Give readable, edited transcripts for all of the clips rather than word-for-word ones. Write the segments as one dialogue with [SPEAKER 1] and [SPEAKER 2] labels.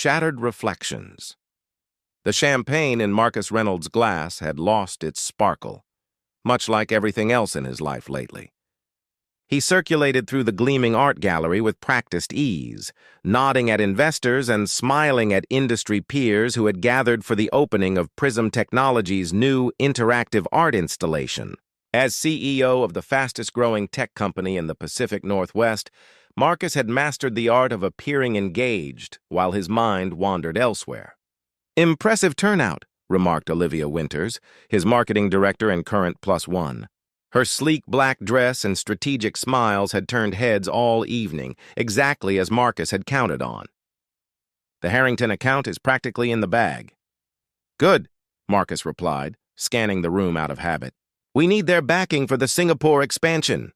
[SPEAKER 1] shattered reflections. The champagne in Marcus Reynolds' glass had lost its sparkle, much like everything else in his life lately. He circulated through the gleaming art gallery with practiced ease, nodding at investors and smiling at industry peers who had gathered for the opening of Prism Technologies' new interactive art installation. As CEO of the fastest-growing tech company in the Pacific Northwest, Marcus had mastered the art of appearing engaged while his mind wandered elsewhere. "Impressive turnout," remarked Olivia Winters, his marketing director and current +1. Her sleek black dress and strategic smiles had turned heads all evening, exactly as Marcus had counted on. "The Harrington account is practically in the bag." "Good," Marcus replied, scanning the room out of habit. "We need their backing for the Singapore expansion."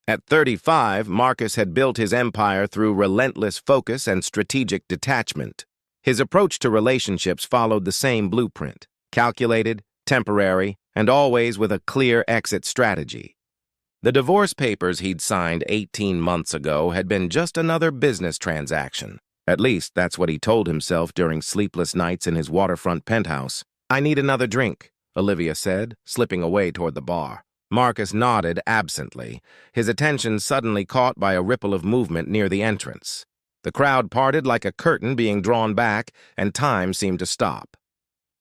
[SPEAKER 1] At 35, Marcus had built his empire through relentless focus and strategic detachment. His approach to relationships followed the same blueprint: calculated, temporary, and always with a clear exit strategy. The divorce papers he'd signed 18 months ago had been just another business transaction. At least that's what he told himself during sleepless nights in his waterfront penthouse. "I need another drink," Olivia said, slipping away toward the bar. Marcus nodded absently, his attention suddenly caught by a ripple of movement near the entrance. The crowd parted like a curtain being drawn back, and time seemed to stop.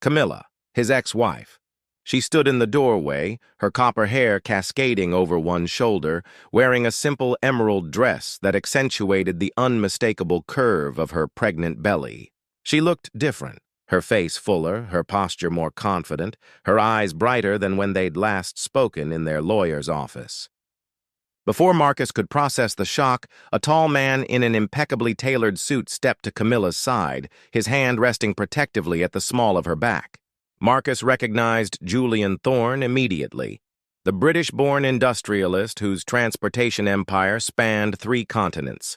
[SPEAKER 1] Camilla, his ex-wife. She stood in the doorway, her copper hair cascading over one shoulder, wearing a simple emerald dress that accentuated the unmistakable curve of her pregnant belly. She looked different, her face fuller, her posture more confident, her eyes brighter than when they'd last spoken in their lawyer's office. Before Marcus could process the shock, a tall man in an impeccably tailored suit stepped to Camilla's side, his hand resting protectively at the small of her back. Marcus recognized Julian Thorne immediately, the British-born industrialist whose transportation empire spanned 3 continents.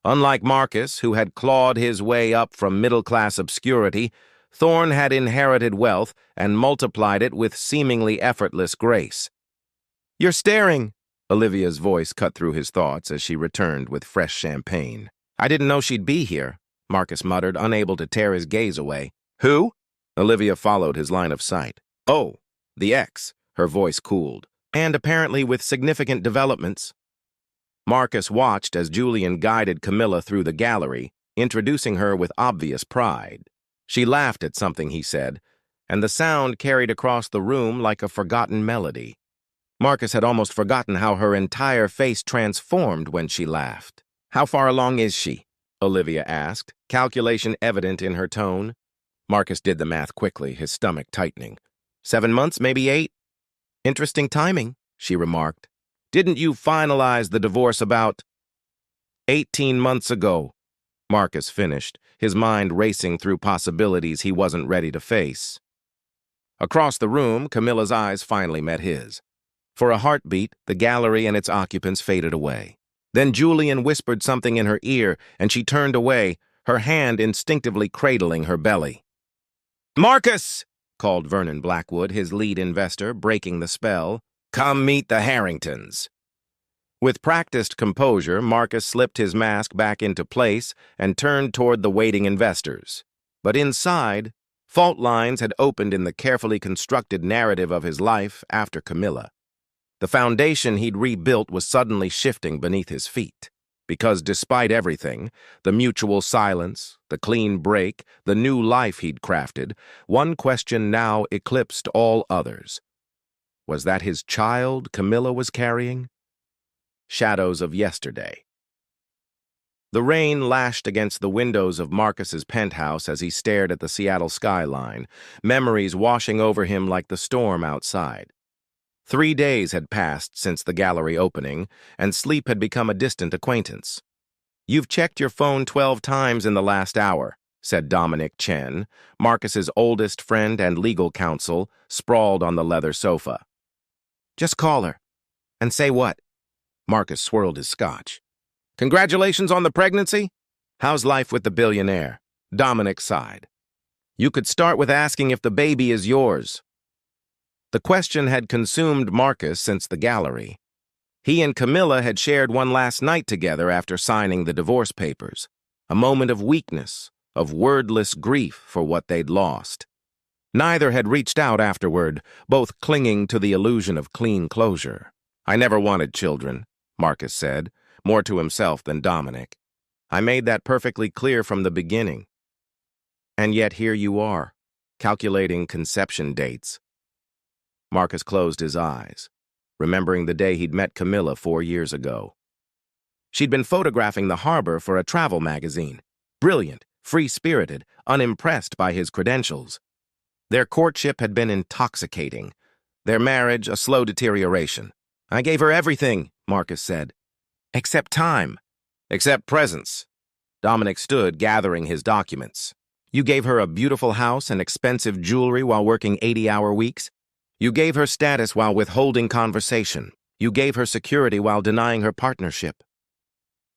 [SPEAKER 1] Unlike Marcus, who had clawed his way up from middle-class obscurity, Thorne had inherited wealth and multiplied it with seemingly effortless grace. "You're staring," Olivia's voice cut through his thoughts as she returned with fresh champagne. "I didn't know she'd be here," Marcus muttered, unable to tear his gaze away. "Who?" Olivia followed his line of sight. "Oh, the ex," her voice cooled. "And apparently with significant developments." Marcus watched as Julian guided Camilla through the gallery, introducing her with obvious pride. She laughed at something he said, and the sound carried across the room like a forgotten melody. Marcus had almost forgotten how her entire face transformed when she laughed. "How far along is she?" Olivia asked, calculation evident in her tone. Marcus did the math quickly, his stomach tightening. 7 months, maybe 8? "Interesting timing," she remarked. "Didn't you finalize the divorce about 18 months ago?" Marcus finished, his mind racing through possibilities he wasn't ready to face. Across the room, Camilla's eyes finally met his. For a heartbeat, the gallery and its occupants faded away. Then Julian whispered something in her ear, and she turned away, her hand instinctively cradling her belly. "Marcus!" called Vernon Blackwood, his lead investor, breaking the spell. "Come meet the Harringtons." With practiced composure, Marcus slipped his mask back into place and turned toward the waiting investors. But inside, fault lines had opened in the carefully constructed narrative of his life after Camilla. The foundation he'd rebuilt was suddenly shifting beneath his feet. Because despite everything, the mutual silence, the clean break, the new life he'd crafted, one question now eclipsed all others. Was that his child Camilla was carrying? Shadows of yesterday. The rain lashed against the windows of Marcus's penthouse as he stared at the Seattle skyline, memories washing over him like the storm outside. 3 days had passed since the gallery opening, and sleep had become a distant acquaintance. "You've checked your phone 12 times in the last hour," said Dominic Chen, Marcus's oldest friend and legal counsel, sprawled on the leather sofa. "Just call her." "And say what?" Marcus swirled his scotch. "Congratulations on the pregnancy? How's life with the billionaire?" Dominic sighed. "You could start with asking if the baby is yours." The question had consumed Marcus since the gallery. He and Camilla had shared one last night together after signing the divorce papers. A moment of weakness, of wordless grief for what they'd lost. Neither had reached out afterward, both clinging to the illusion of clean closure. "I never wanted children," Marcus said, more to himself than Dominic. "I made that perfectly clear from the beginning. And yet here you are, calculating conception dates." Marcus closed his eyes, remembering the day he'd met Camilla 4 years ago. She'd been photographing the harbor for a travel magazine. Brilliant, free-spirited, unimpressed by his credentials. Their courtship had been intoxicating. Their marriage a slow deterioration. "I gave her everything," Marcus said. "Except time." "Except presence." Dominic stood, gathering his documents. "You gave her a beautiful house and expensive jewelry while working 80-hour weeks. You gave her status while withholding conversation. You gave her security while denying her partnership."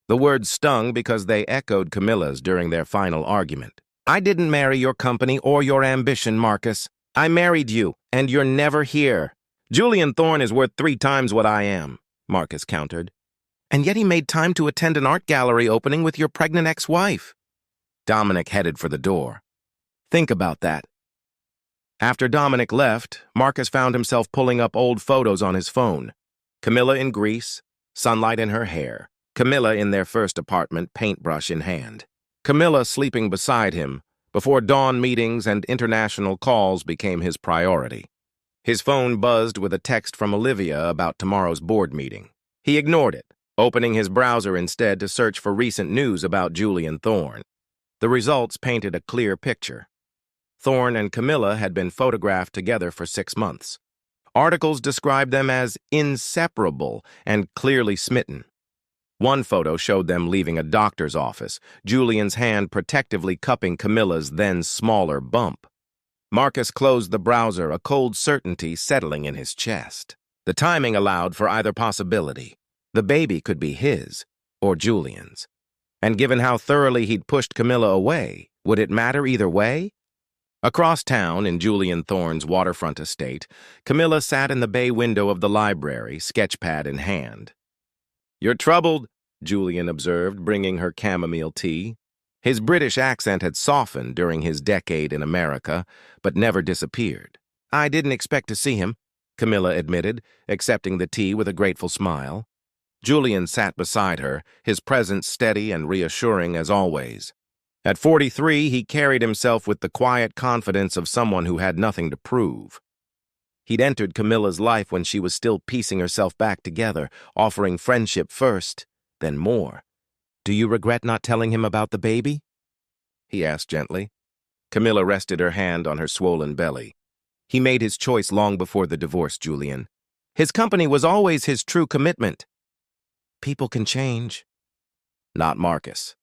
[SPEAKER 1] The words stung because they echoed Camilla's during their final argument. "I didn't marry your company or your ambition, Marcus. I married you, and you're never here." "Julian Thorne is worth 3 times what I am," Marcus countered. "And yet he made time to attend an art gallery opening with your pregnant ex-wife." Dominic headed for the door. "Think about that." After Dominic left, Marcus found himself pulling up old photos on his phone. Camilla in Greece, sunlight in her hair. Camilla in their first apartment, paintbrush in hand. Camilla sleeping beside him, before dawn meetings and international calls became his priority. His phone buzzed with a text from Olivia about tomorrow's board meeting. He ignored it, opening his browser instead to search for recent news about Julian Thorne. The results painted a clear picture. Thorne and Camilla had been photographed together for 6 months. Articles described them as inseparable and clearly smitten. One photo showed them leaving a doctor's office, Julian's hand protectively cupping Camilla's then smaller bump. Marcus closed the browser, a cold certainty settling in his chest. The timing allowed for either possibility. The baby could be his, or Julian's. And given how thoroughly he'd pushed Camilla away, would it matter either way? Across town, in Julian Thorne's waterfront estate, Camilla sat in the bay window of the library, sketchpad in hand. "You're troubled," Julian observed, bringing her chamomile tea. His British accent had softened during his decade in America, but never disappeared. "I didn't expect to see him," Camilla admitted, accepting the tea with a grateful smile. Julian sat beside her, his presence steady and reassuring as always. At 43, he carried himself with the quiet confidence of someone who had nothing to prove. He'd entered Camilla's life when she was still piecing herself back together, offering friendship first, then more. "Do you regret not telling him about the baby?" he asked gently. Camilla rested her hand on her swollen belly. "He made his choice long before the divorce, Julian. His company was always his true commitment." "People can change." "Not Marcus."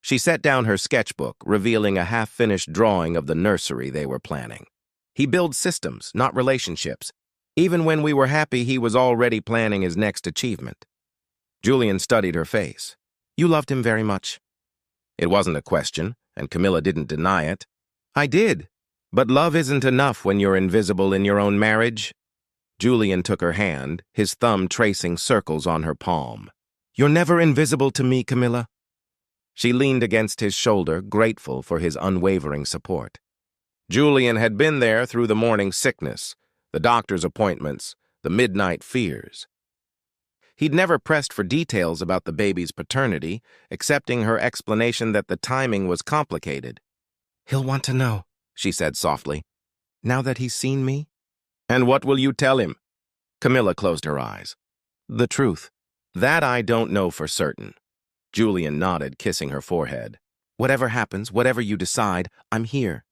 [SPEAKER 1] She set down her sketchbook, revealing a half-finished drawing of the nursery they were planning. "He builds systems, not relationships. Even when we were happy, he was already planning his next achievement." Julian studied her face. "You loved him very much." It wasn't a question, and Camilla didn't deny it. "I did. But love isn't enough when you're invisible in your own marriage." Julian took her hand, his thumb tracing circles on her palm. "You're never invisible to me, Camilla." She leaned against his shoulder, grateful for his unwavering support. Julian had been there through the morning sickness, the doctor's appointments, the midnight fears. He'd never pressed for details about the baby's paternity, accepting her explanation that the timing was complicated. "He'll want to know," she said softly, "now that he's seen me." "And what will you tell him?" Camilla closed her eyes. "The truth. That I don't know for certain." Julian nodded, kissing her forehead. "Whatever happens, whatever you decide, I'm here."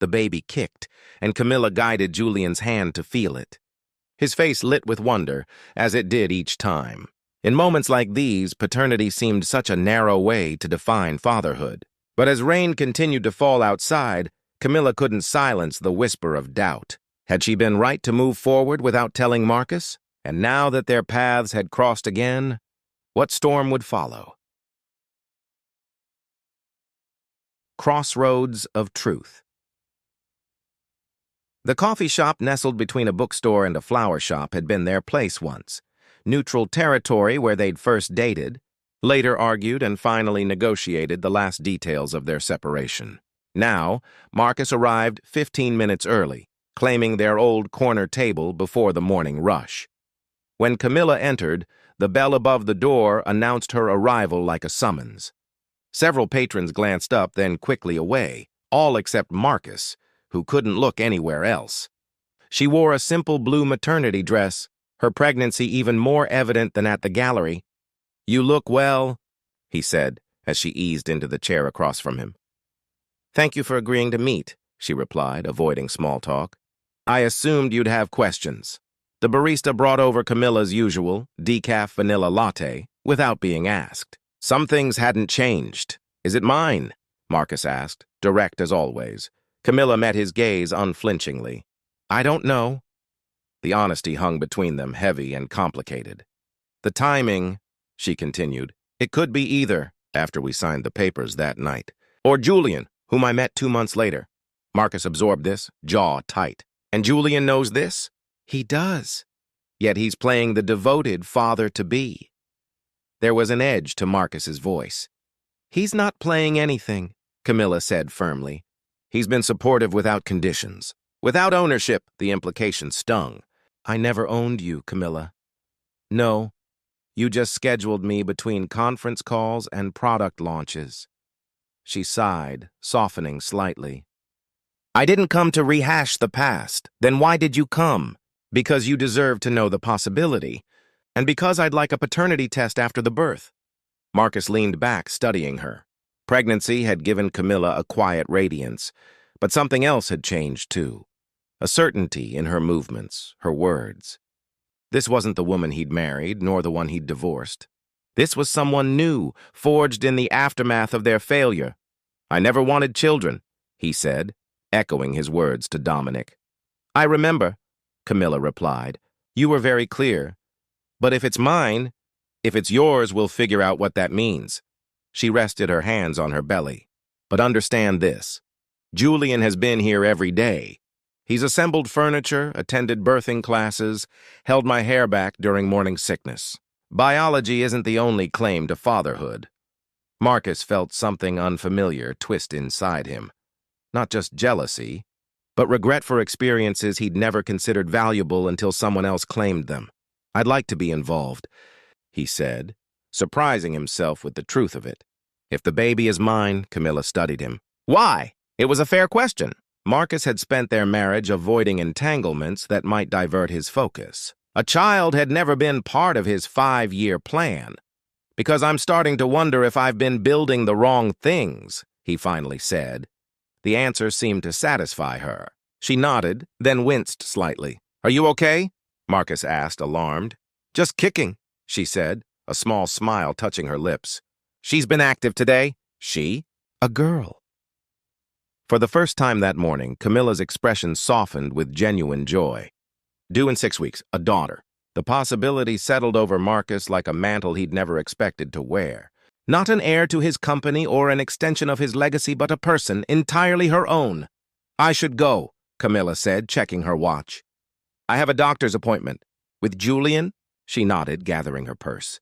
[SPEAKER 1] The baby kicked, and Camilla guided Julian's hand to feel it. His face lit with wonder, as it did each time. In moments like these, paternity seemed such a narrow way to define fatherhood. But as rain continued to fall outside, Camilla couldn't silence the whisper of doubt. Had she been right to move forward without telling Marcus? And now that their paths had crossed again, what storm would follow? Crossroads of Truth. The coffee shop nestled between a bookstore and a flower shop had been their place once. Neutral territory where they'd first dated, later argued and finally negotiated the last details of their separation. Now, Marcus arrived 15 minutes early, claiming their old corner table before the morning rush. When Camilla entered, the bell above the door announced her arrival like a summons. Several patrons glanced up, then quickly away, all except Marcus, who couldn't look anywhere else. She wore a simple blue maternity dress, her pregnancy even more evident than at the gallery. "You look well," he said, as she eased into the chair across from him. "Thank you for agreeing to meet," she replied, avoiding small talk. "I assumed you'd have questions." The barista brought over Camilla's usual decaf vanilla latte without being asked. Some things hadn't changed. "Is it mine?" Marcus asked, direct as always. Camilla met his gaze unflinchingly. "I don't know." The honesty hung between them, heavy and complicated. "The timing," she continued, "it could be either, after we signed the papers that night, or Julian, whom I met 2 months later." Marcus absorbed this, jaw tight. "And Julian knows this?" "He does. Yet he's playing the devoted father-to-be." There was an edge to Marcus's voice. "He's not playing anything," Camilla said firmly. "He's been supportive without conditions. Without ownership," the implication stung. "I never owned you, Camilla." "No, you just scheduled me between conference calls and product launches." She sighed, softening slightly. "I didn't come to rehash the past. Then why did you come?" "Because you deserve to know the possibility, and because I'd like a paternity test after the birth." Marcus leaned back, studying her. Pregnancy had given Camilla a quiet radiance, but something else had changed too. A certainty in her movements, her words. This wasn't the woman he'd married, nor the one he'd divorced. This was someone new, forged in the aftermath of their failure. "I never wanted children," he said, echoing his words to Dominic. "I remember," Camilla replied. "You were very clear. But if it's mine, if it's yours, we'll figure out what that means." She rested her hands on her belly. "But understand this. Julian has been here every day. He's assembled furniture, attended birthing classes, held my hair back during morning sickness. Biology isn't the only claim to fatherhood." Marcus felt something unfamiliar twist inside him. Not just jealousy, but regret for experiences he'd never considered valuable until someone else claimed them. "I'd like to be involved," he said, surprising himself with the truth of it. "If the baby is mine," Camilla studied him. "Why?" It was a fair question. Marcus had spent their marriage avoiding entanglements that might divert his focus. A child had never been part of his 5-year plan. "Because I'm starting to wonder if I've been building the wrong things," he finally said. The answer seemed to satisfy her. She nodded, then winced slightly. "Are you okay?" Marcus asked, alarmed. "Just kicking," she said, a small smile touching her lips. "She's been active today." "She?" "A girl." For the first time that morning, Camilla's expression softened with genuine joy. "Due in 6 weeks, a daughter." The possibility settled over Marcus like a mantle he'd never expected to wear. Not an heir to his company or an extension of his legacy, but a person entirely her own. "I should go," Camilla said, checking her watch. "I have a doctor's appointment." "With Julian?" She nodded, gathering her purse.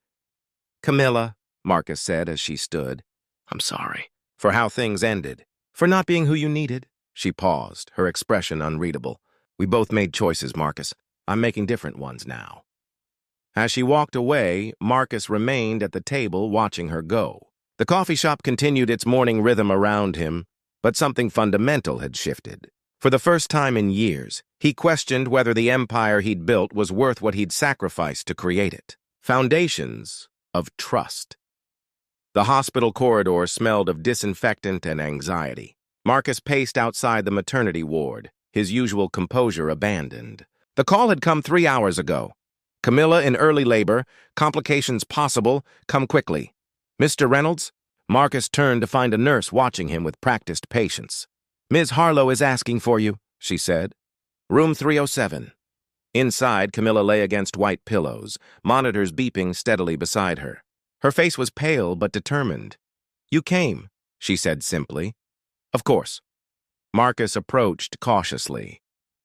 [SPEAKER 1] "Camilla," Marcus said as she stood, "I'm sorry for how things ended. For not being who you needed." She paused, her expression unreadable. "We both made choices, Marcus. I'm making different ones now." As she walked away, Marcus remained at the table watching her go. The coffee shop continued its morning rhythm around him, but something fundamental had shifted. For the first time in years, he questioned whether the empire he'd built was worth what he'd sacrificed to create it. Foundations of trust. The hospital corridor smelled of disinfectant and anxiety. Marcus paced outside the maternity ward, his usual composure abandoned. The call had come 3 hours ago. "Camilla in early labor, complications possible, come quickly." "Mr. Reynolds?" Marcus turned to find a nurse watching him with practiced patience. "Ms. Harlow is asking for you," she said. "Room 307. Inside, Camilla lay against white pillows, monitors beeping steadily beside her. Her face was pale but determined. "You came," she said simply. "Of course." Marcus approached cautiously.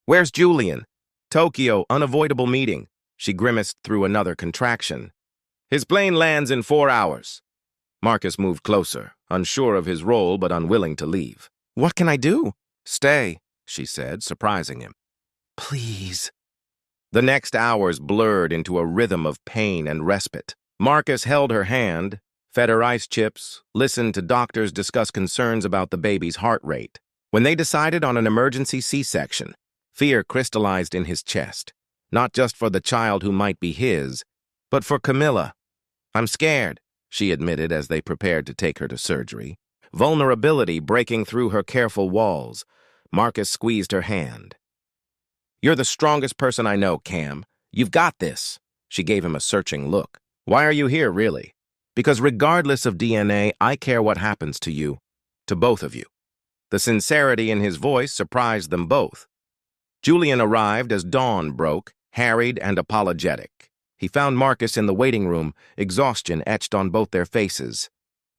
[SPEAKER 1] "Where's Julian?" "Tokyo, unavoidable meeting." She grimaced through another contraction. His plane lands in 4 hours. Marcus moved closer, unsure of his role but unwilling to leave. What can I do? Stay, she said, surprising him. Please. The next hours blurred into a rhythm of pain and respite. Marcus held her hand, fed her ice chips, listened to doctors discuss concerns about the baby's heart rate. When they decided on an emergency C-section, fear crystallized in his chest, not just for the child who might be his, but for Camilla. I'm scared, she admitted as they prepared to take her to surgery. Vulnerability breaking through her careful walls. Marcus squeezed her hand. You're the strongest person I know, Cam. You've got this. She gave him a searching look. Why are you here, really? Because regardless of DNA, I care what happens to you, to both of you. The sincerity in his voice surprised them both. Julian arrived as dawn broke, harried and apologetic. He found Marcus in the waiting room, exhaustion etched on both their faces.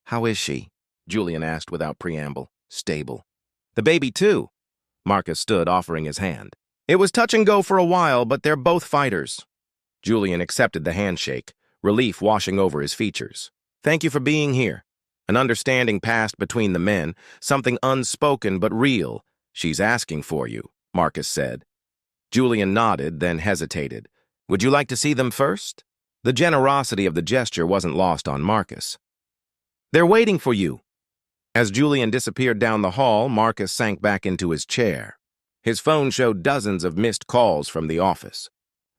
[SPEAKER 1] How is she? Julian asked without preamble. Stable. The baby, too. Marcus stood, offering his hand. It was touch and go for a while, but they're both fighters. Julian accepted the handshake, relief washing over his features. Thank you for being here. An understanding passed between the men, something unspoken but real. She's asking for you, Marcus said. Julian nodded, then hesitated. Would you like to see them first? The generosity of the gesture wasn't lost on Marcus. They're waiting for you. As Julian disappeared down the hall, Marcus sank back into his chair. His phone showed dozens of missed calls from the office.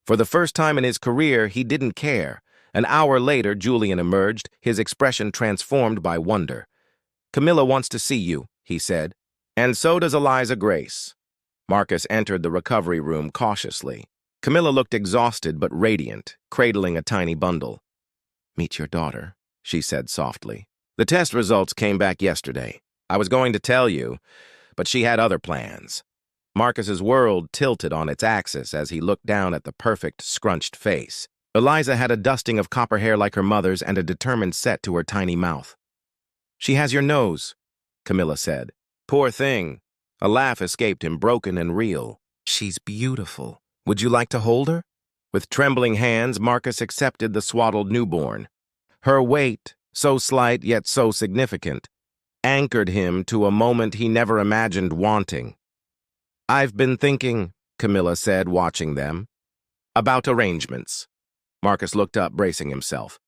[SPEAKER 1] For the first time in his career, he didn't care. An hour later, Julian emerged, his expression transformed by wonder. Camilla wants to see you, he said. And so does Eliza Grace. Marcus entered the recovery room cautiously. Camilla looked exhausted but radiant, cradling a tiny bundle. Meet your daughter, she said softly. The test results came back yesterday. I was going to tell you, but she had other plans. Marcus's world tilted on its axis as he looked down at the perfect, scrunched face. Eliza had a dusting of copper hair like her mother's and a determined set to her tiny mouth. She has your nose, Camilla said. Poor thing. A laugh escaped him, broken and real. She's beautiful. Would you like to hold her? With trembling hands, Marcus accepted the swaddled newborn. Her weight, so slight yet so significant, anchored him to a moment he never imagined wanting. I've been thinking, Camilla said, watching them, about arrangements. Marcus looked up, bracing himself.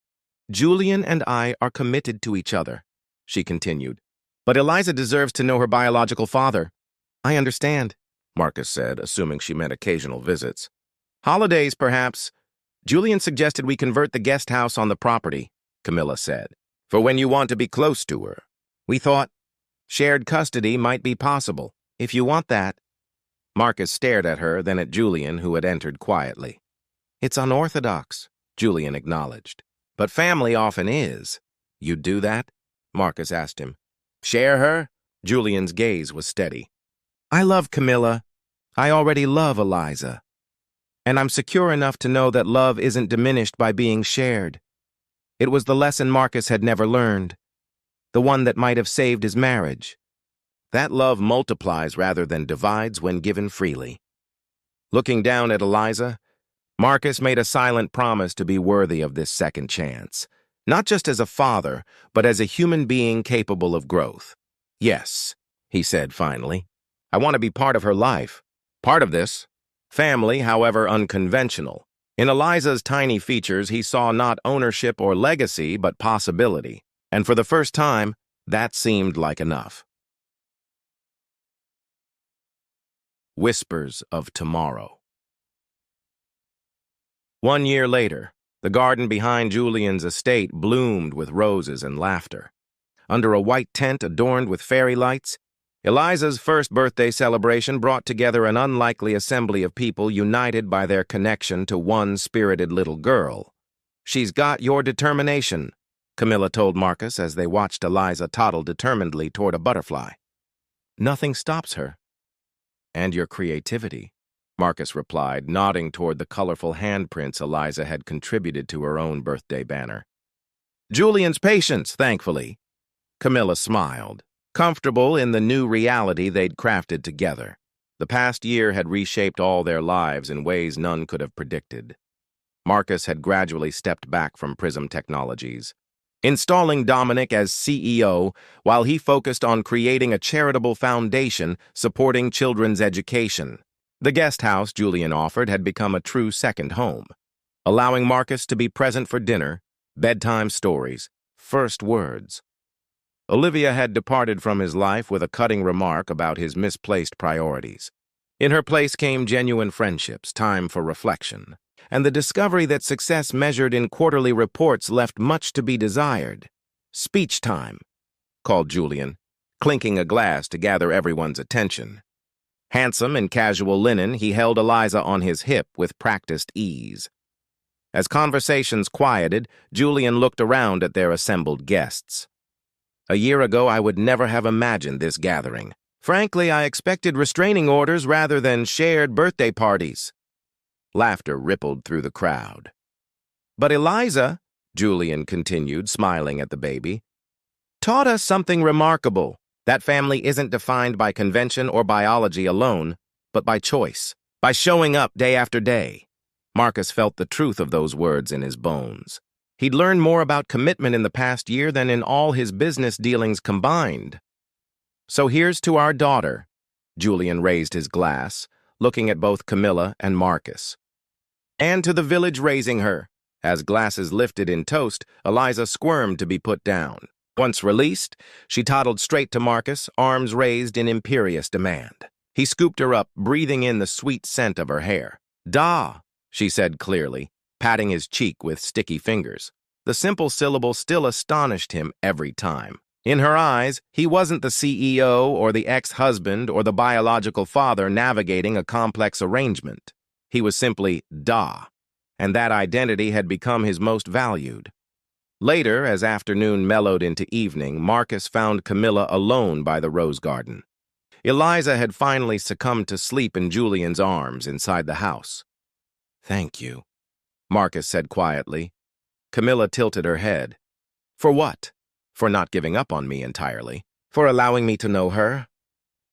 [SPEAKER 1] Julian and I are committed to each other, she continued. But Eliza deserves to know her biological father. I understand, Marcus said, assuming she meant occasional visits. Holidays, perhaps. Julian suggested we convert the guest house on the property, Camilla said, for when you want to be close to her. We thought shared custody might be possible, if you want that. Marcus stared at her, then at Julian, who had entered quietly. It's unorthodox, Julian acknowledged. But family often is. You'd do that? Marcus asked him. Share her? Julian's gaze was steady. I love Camilla. I already love Eliza. And I'm secure enough to know that love isn't diminished by being shared. It was the lesson Marcus had never learned, the one that might have saved his marriage. That love multiplies rather than divides when given freely. Looking down at Eliza, Marcus made a silent promise to be worthy of this second chance, not just as a father, but as a human being capable of growth. Yes, he said finally, I want to be part of her life. Part of this. Family, however unconventional. In Eliza's tiny features, he saw not ownership or legacy, but possibility. And for the first time, that seemed like enough. Whispers of Tomorrow. 1 year later, the garden behind Julian's estate bloomed with roses and laughter. Under a white tent adorned with fairy lights, Eliza's first birthday celebration brought together an unlikely assembly of people united by their connection to one spirited little girl. She's got your determination, Camilla told Marcus as they watched Eliza toddle determinedly toward a butterfly. Nothing stops her. And your creativity, Marcus replied, nodding toward the colorful handprints Eliza had contributed to her own birthday banner. Julian's patience, thankfully. Camilla smiled, comfortable in the new reality they'd crafted together. The past year had reshaped all their lives in ways none could have predicted. Marcus had gradually stepped back from Prism Technologies, installing Dominic as CEO while he focused on creating a charitable foundation supporting children's education. The guest house Julian offered had become a true second home, allowing Marcus to be present for dinner, bedtime stories, first words. Olivia had departed from his life with a cutting remark about his misplaced priorities. In her place came genuine friendships, time for reflection, and the discovery that success measured in quarterly reports left much to be desired. "Speech time," called Julian, clinking a glass to gather everyone's attention. Handsome in casual linen, he held Eliza on his hip with practiced ease. As conversations quieted, Julian looked around at their assembled guests. "A year ago, I would never have imagined this gathering. Frankly, I expected restraining orders rather than shared birthday parties." Laughter rippled through the crowd. "But Eliza," Julian continued, smiling at the baby, "taught us something remarkable. That family isn't defined by convention or biology alone, but by choice, by showing up day after day." Marcus felt the truth of those words in his bones. He'd learned more about commitment in the past year than in all his business dealings combined. "So here's to our daughter." Julian raised his glass, looking at both Camilla and Marcus. "And to the village raising her." As glasses lifted in toast, Eliza squirmed to be put down. Once released, she toddled straight to Marcus, arms raised in imperious demand. He scooped her up, breathing in the sweet scent of her hair. "Da," she said clearly, patting his cheek with sticky fingers. The simple syllable still astonished him every time. In her eyes, he wasn't the CEO or the ex-husband or the biological father navigating a complex arrangement. He was simply Da, and that identity had become his most valued. Later, as afternoon mellowed into evening, Marcus found Camilla alone by the rose garden. Eliza had finally succumbed to sleep in Julian's arms inside the house. "Thank you," Marcus said quietly. Camilla tilted her head. "For what? For not giving up on me entirely? For allowing me to know her?"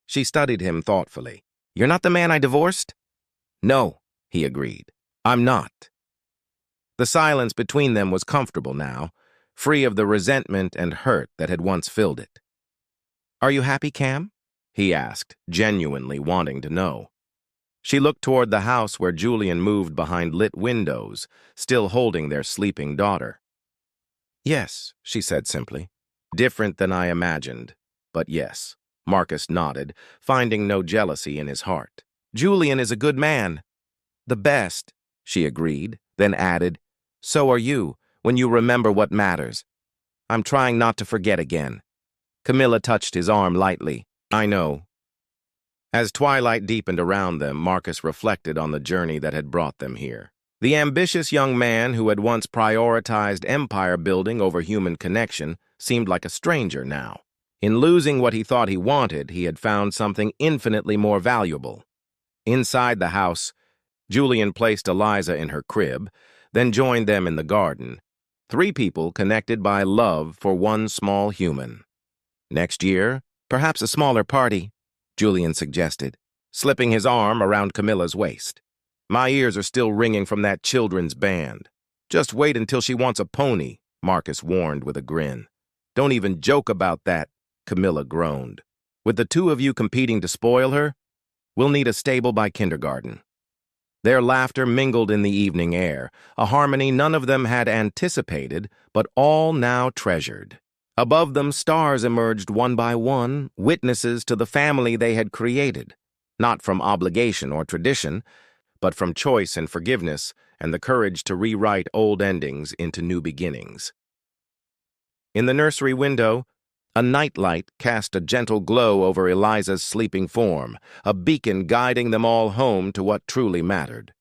[SPEAKER 1] She studied him thoughtfully. "You're not the man I divorced?" "No," he agreed. "I'm not." The silence between them was comfortable now, free of the resentment and hurt that had once filled it. "Are you happy, Cam?" he asked, genuinely wanting to know. She looked toward the house where Julian moved behind lit windows, still holding their sleeping daughter. "Yes," she said simply. "Different than I imagined, but yes." Marcus nodded, finding no jealousy in his heart. "Julian is a good man." "The best," she agreed, then added, "So are you, when you remember what matters." "I'm trying not to forget again." Camilla touched his arm lightly. "I know." As twilight deepened around them, Marcus reflected on the journey that had brought them here. The ambitious young man who had once prioritized empire building over human connection seemed like a stranger now. In losing what he thought he wanted, he had found something infinitely more valuable. Inside the house, Julian placed Eliza in her crib, then joined them in the garden. 3 people connected by love for one small human. "Next year, perhaps a smaller party," Julian suggested, slipping his arm around Camilla's waist. "My ears are still ringing from that children's band." "Just wait until she wants a pony," Marcus warned with a grin. "Don't even joke about that," Camilla groaned. "With the 2 of you competing to spoil her, we'll need a stable by kindergarten." Their laughter mingled in the evening air, a harmony none of them had anticipated, but all now treasured. Above them, stars emerged one by one, witnesses to the family they had created, not from obligation or tradition, but from choice and forgiveness and the courage to rewrite old endings into new beginnings. In the nursery window, a nightlight cast a gentle glow over Eliza's sleeping form, a beacon guiding them all home to what truly mattered.